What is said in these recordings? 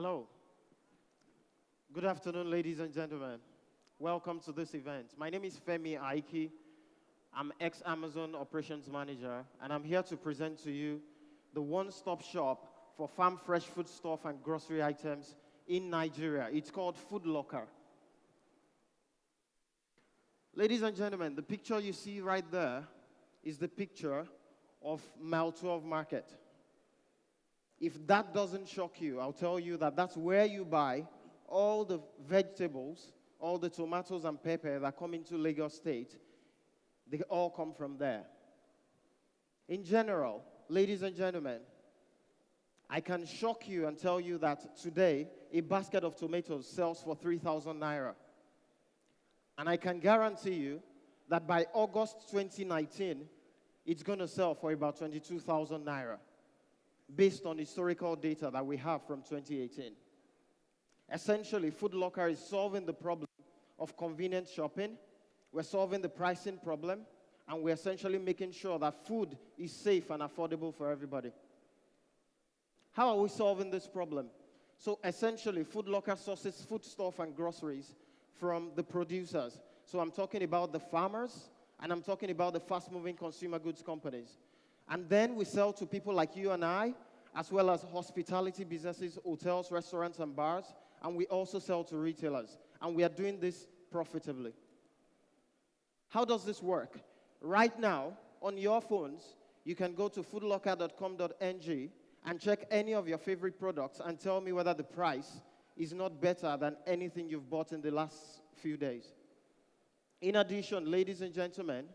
Hello. Good afternoon, ladies and gentlemen. Welcome to this event. My name is Femi Aiki. I'm ex-Amazon Operations Manager, and I'm here to present to you the one-stop shop for farm fresh foodstuff and grocery items in Nigeria. It's called Foodlocker. Ladies and gentlemen, the picture you see right there is the picture of Mile 12 Market. If that doesn't shock you, I'll tell you that that's where you buy all the vegetables, all the tomatoes and pepper that come into Lagos State. They all come from there. In general, ladies and gentlemen, I can shock you and tell you that today, a basket of tomatoes sells for 3,000 naira. And I can guarantee you that by August 2019, it's going to sell for about 22,000 naira, based on historical data that we have from 2018. Essentially, Foodlocker is solving the problem of convenient shopping. We're solving the pricing problem, and we're essentially making sure that food is safe and affordable for everybody. How are we solving this problem? So essentially, Foodlocker sources foodstuff and groceries from the producers. So I'm talking about the farmers, and I'm talking about the fast-moving consumer goods companies. And then we sell to people like you and I, as well as hospitality businesses, hotels, restaurants, and bars. And we also sell to retailers. And we are doing this profitably. How does this work? Right now, on your phones, you can go to foodlocker.com.ng and check any of your favorite products and tell me whether the price is not better than anything you've bought in the last few days. In addition, ladies and gentlemen,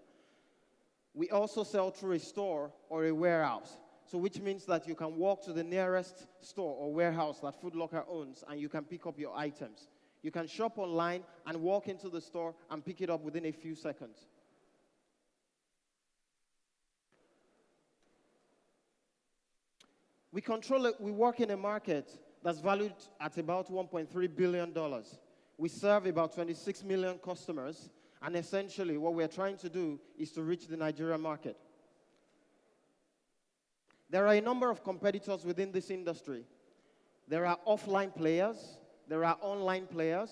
we also sell through a store or a warehouse. So which means that you can walk to the nearest store or warehouse that Foodlocker owns and you can pick up your items. You can shop online and walk into the store and pick it up within a few seconds. We work in a market that's valued at about $1.3 billion. We serve about 26 million customers, and essentially what we're trying to do is to reach the Nigerian market. There are a number of competitors within this industry. There are offline players, there are online players,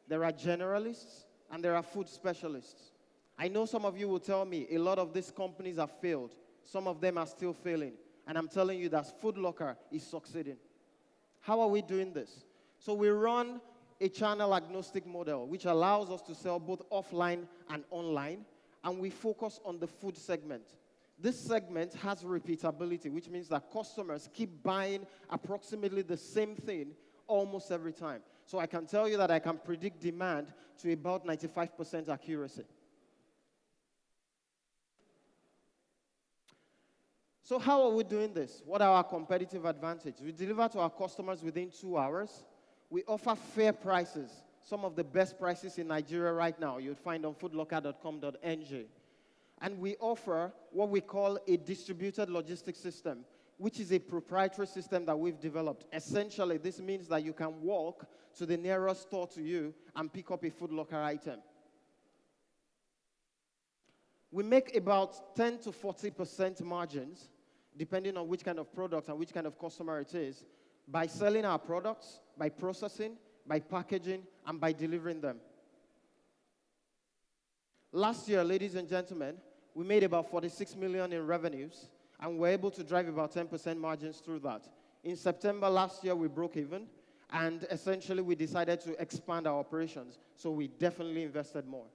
there are generalists, and there are food specialists. I know some of you will tell me a lot of these companies have failed. Some of them are still failing. And I'm telling you that Foodlocker is succeeding. How are we doing this? So we run a channel agnostic model, which allows us to sell both offline and online, and we focus on the food segment. This segment has repeatability, which means that customers keep buying approximately the same thing almost every time. So I can tell you that I can predict demand to about 95% accuracy. So how are we doing this? What are our competitive advantages? We deliver to our customers within 2 hours. We offer fair prices, some of the best prices in Nigeria right now you'll find on foodlocker.com.ng. And we offer what we call a distributed logistics system, which is a proprietary system that we've developed. Essentially, this means that you can walk to the nearest store to you and pick up a Foodlocker item. We make about 10 to 40% margins, depending on which kind of product and which kind of customer it is, by selling our products, by processing, by packaging, and by delivering them. Last year, ladies and gentlemen, we made about 46 million in revenues, and we're able to drive about 10% margins through that. In September last year, we broke even, and essentially we decided to expand our operations, so we definitely invested more.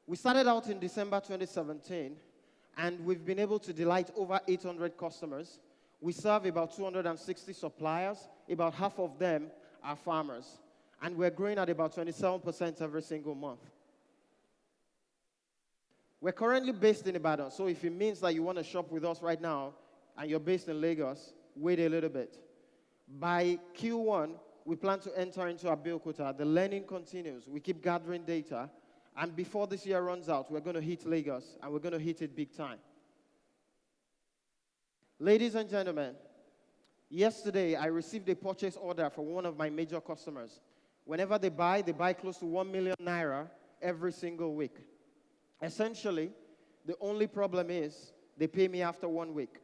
We started out in December 2017, and we've been able to delight over 800 customers. We serve about 260 suppliers. About half of them are farmers. And we're growing at about 27% every single month. We're currently based in Ibadan, so if it means that you want to shop with us right now and you're based in Lagos, wait a little bit. By Q1, we plan to enter into Abeokuta. The learning continues. We keep gathering data. And before this year runs out, we're going to hit Lagos, and we're going to hit it big time. Ladies and gentlemen, yesterday I received a purchase order from one of my major customers. Whenever they buy close to 1 million naira every single week. Essentially, the only problem is they pay me after 1 week.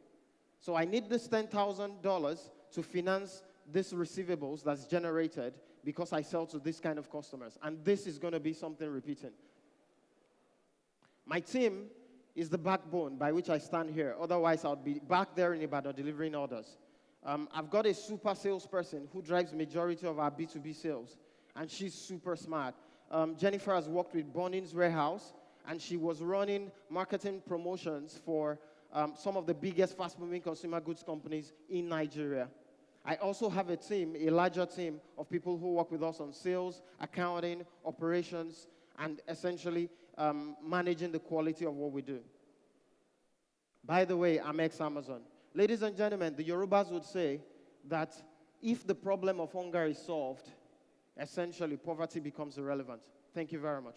So I need this $10,000 to finance this receivables that's generated because I sell to this kind of customers. And this is going to be something repeating. My team is the backbone by which I stand here. Otherwise, I'll be back there in Ibadan delivering orders. I've got a super salesperson who drives majority of our B2B sales, and she's super smart. Jennifer has worked with Bunnings Warehouse, and she was running marketing promotions for some of the biggest fast-moving consumer goods companies in Nigeria. I also have a team, a larger team of people who work with us on sales, accounting, operations, and essentially managing the quality of what we do. By the way, I'm ex-Amazon. Ladies and gentlemen, the Yorubas would say that if the problem of hunger is solved, essentially poverty becomes irrelevant. Thank you very much.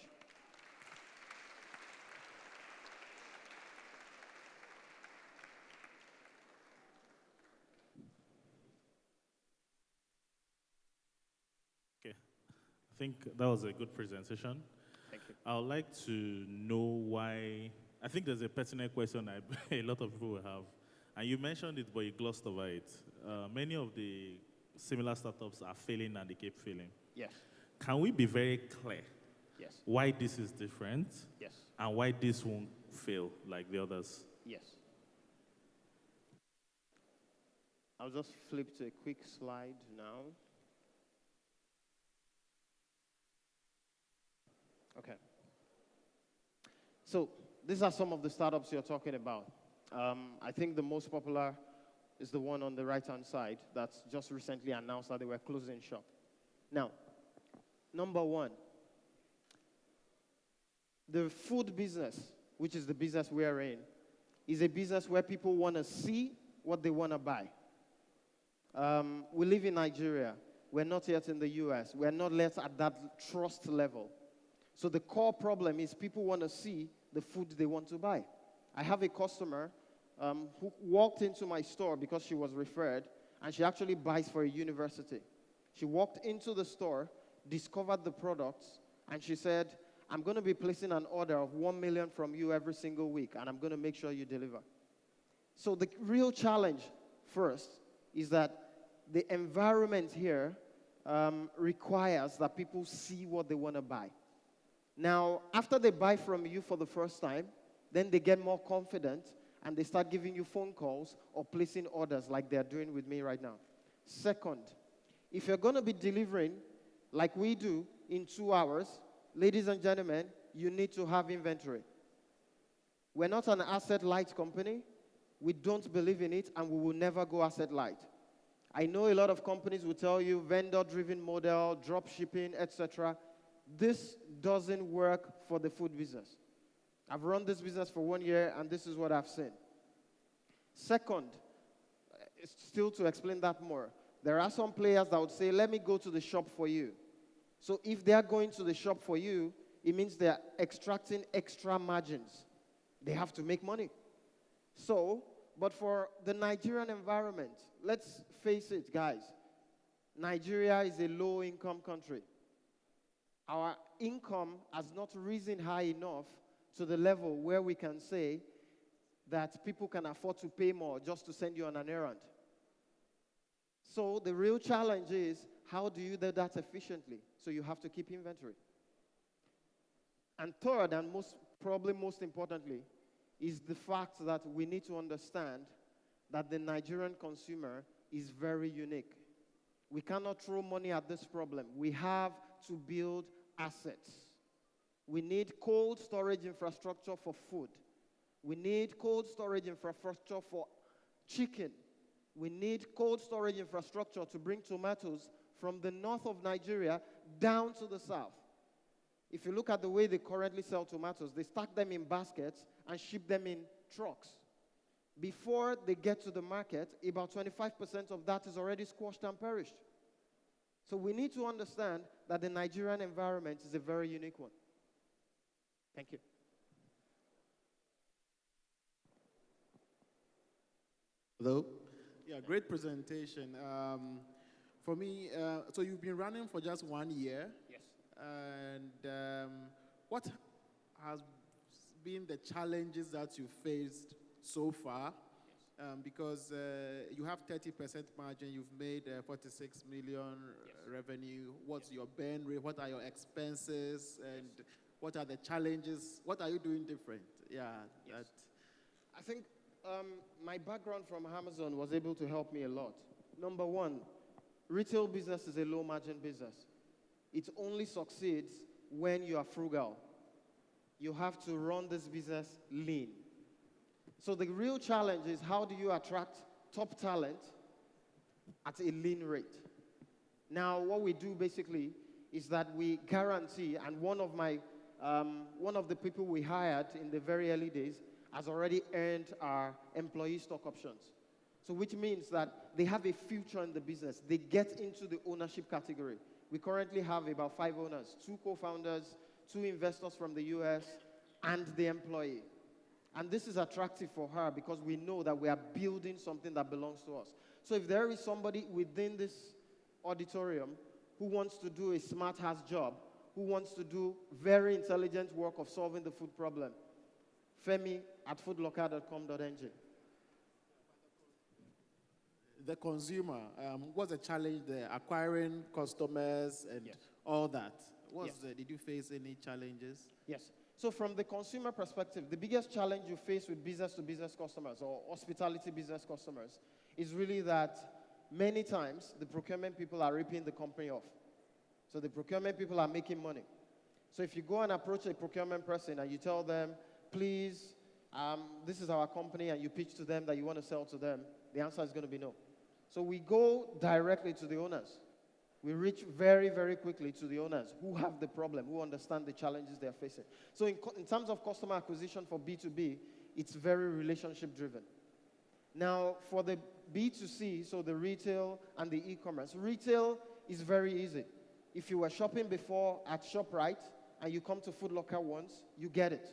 Okay, I think that was a good presentation. Thank you. I would like to know why. I think there's a pertinent question a lot of people will have. And you mentioned it, but you glossed over it. Many of the similar startups are failing and they keep failing. Yes. Can we be very clear Yes. why this is different? Yes. And why this won't fail like the others? Yes. I'll just flip to a quick slide now. Okay. So these are some of the startups you're talking about. I think the most popular is the one on the right-hand side that's just recently announced that they were closing shop. Now, number one, the food business, which is the business we're in, is a business where people want to see what they want to buy. We live in Nigeria. We're not yet in the US. We're not yet at that trust level. So the core problem is people want to see the food they want to buy. I have a customer who walked into my store because she was referred, and she actually buys for a university. She walked into the store, discovered the products, and she said, I'm going to be placing an order of 1 million from you every single week, and I'm going to make sure you deliver. So the real challenge first is that the environment here requires that people see what they want to buy. Now, after they buy from you for the first time, then they get more confident and they start giving you phone calls or placing orders like they're doing with me right now. Second, if you're going to be delivering like we do in 2 hours, ladies and gentlemen, you need to have inventory. We're not an asset-light company. We don't believe in it, and we will never go asset-light. I know a lot of companies will tell you vendor-driven model, drop shipping, etc. This doesn't work for the food business. I've run this business for 1 year, and this is what I've seen. Second, still to explain that more, there are some players that would say, let me go to the shop for you. So if they are going to the shop for you, it means they are extracting extra margins. They have to make money. So, but for the Nigerian environment, let's face it, guys, Nigeria is a low-income country. Our income has not risen high enough to the level where we can say that people can afford to pay more just to send you on an errand. So the real challenge is, how do you do that efficiently? So you have to keep inventory. And third, and probably most importantly, is the fact that we need to understand that the Nigerian consumer is very unique. We cannot throw money at this problem. We have to build assets. We need cold storage infrastructure for food. We need cold storage infrastructure for chicken. We need cold storage infrastructure to bring tomatoes from the north of Nigeria down to the south. If you look at the way they currently sell tomatoes, they stack them in baskets and ship them in trucks. Before they get to the market, about 25% of that is already squashed and perished. So we need to understand that the Nigerian environment is a very unique one. Thank you. Hello? Yeah, great presentation. For me, so you've been running for just 1 year. Yes. And what has been the challenges that you faced so far? because you have 30% margin, you've made 46 million revenue. What's your burn rate? What are your expenses? And what are the challenges? What are you doing different? Yeah. Yes. I think my background from Amazon was able to help me a lot. Number one, retail business is a low margin business. It only succeeds when you are frugal. You have to run this business lean. So the real challenge is how do you attract top talent at a lean rate? Now, what we do basically is that we guarantee, and one of the people we hired in the very early days has already earned our employee stock options. So which means that they have a future in the business. They get into the ownership category. We currently have about 5 owners, 2 co-founders, 2 investors from the US, and the employee. And this is attractive for her because we know that we are building something that belongs to us. So if there is somebody within this auditorium who wants to do a smart house job, who wants to do very intelligent work of solving the food problem, Femi at foodlocker.com.ng. The consumer, what's the challenge there? Acquiring customers and all that. Did you face any challenges? Yes. So from the consumer perspective, the biggest challenge you face with business-to-business customers or hospitality business customers is really that many times the procurement people are ripping the company off. So the procurement people are making money. So if you go and approach a procurement person and you tell them, please, this is our company, and you pitch to them that you want to sell to them, the answer is going to be no. So we go directly to the owners. We reach very, very quickly to the owners who have the problem, who understand the challenges they're facing. So in terms of customer acquisition for B2B, it's very relationship driven. Now, for the B2C, so the retail and the e-commerce, retail is very easy. If you were shopping before at ShopRite and you come to Foodlocker once, you get it.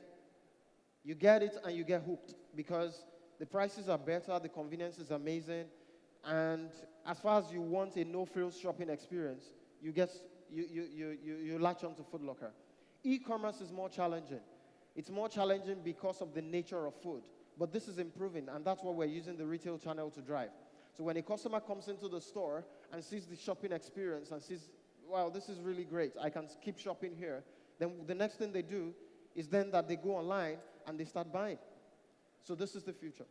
You get it and you get hooked because the prices are better, the convenience is amazing, and as far as you want a no-frills shopping experience, you latch on to Foodlocker. E-commerce is more challenging. It's more challenging because of the nature of food. But this is improving, and that's what we're using the retail channel to drive. So when a customer comes into the store and sees the shopping experience and sees, wow, this is really great, I can keep shopping here, then the next thing they do is then that they go online and they start buying. So this is the future.